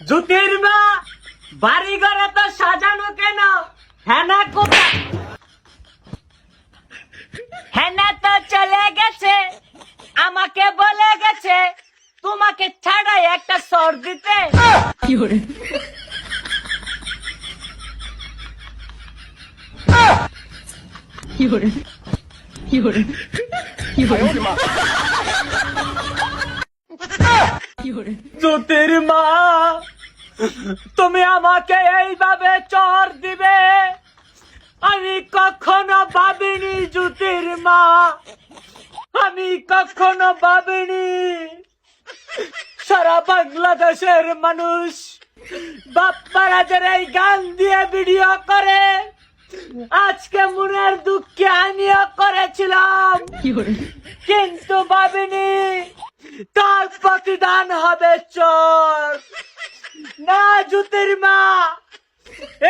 জুতির মা বাড়ি ঘরে তো সাজানো কেন? হেনা কোথায়? হেনা তো চলে গেছে, আমাকে বলে গেছে তোমাকে ছাড়াই একটা সর দিতে। জুতির মা তুমি আমাকে এইভাবে চর দিবে আমি কখনো ভাবিনি। জুতির মা আমি কখনো ভাবিনি সারা বাংলাদেশের মানুষ বাপ্পারাজের এই গান দিয়ে ভিডিও করে। আজকে মনের দুঃখে আমিও করেছিলাম, কিন্তু ভাবিনি তার প্রতিদান হবে চর। না জুতির মা,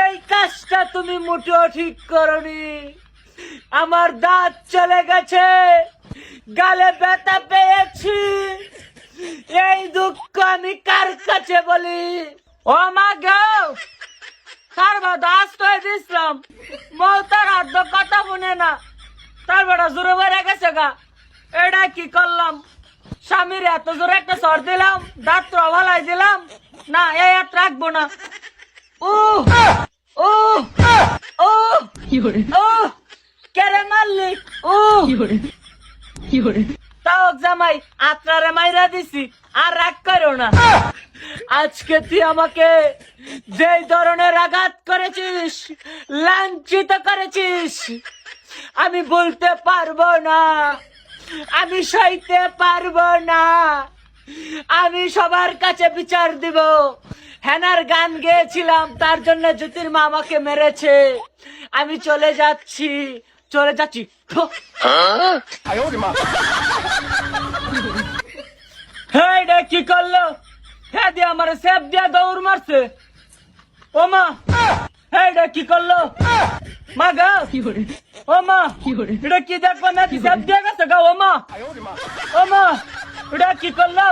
এই কাজটা তুমি মোটেও ঠিক করনি। আমার দাঁত চলে গেছে, গালে ব্যথা পেয়েছি, এই দুঃখ আমি কার কাছে বলি? ও মা গো, তার দাস তো দিছিলাম, মৌ তার আর্ধ কথা শুনে না, তার বেটা জোরে বেড়ে গেছে গা। এটা কি করলাম? স্বামীর এত জোরে একটা সর দিলাম, দাঁত ভালাই দিলাম না, এই হাত রাখবো না। ও ও ও ও কেরে মারলি? ও তাও জামাই আত্রারে মাইরা দিছি, আর রাগ করো না। আজকে তুই আমাকে যে ধরনের আঘাত করেছিস, লাঞ্ছিত করেছিস, আমি বলতে পারবো না, আমি সইতে পারবো না। আমি সবার কাছে বিচার দিব। হেনার গান গেয়েছিলাম, তার জন্য জুতির মা আমাকে মেরেছে। আমি চলে যাচ্ছি। হ্যাঁ এটা কি করলো? হ্যাঁ দিয়ে আমার সেফ দিয়া দৌড় মারছে। ও মা, হ্যাঁ এটা কি করলো? মা গা, ও মা এটা কি দেখবো না? সেফ দিয়ে গেছে গা। ও মা, এটা কি করলো?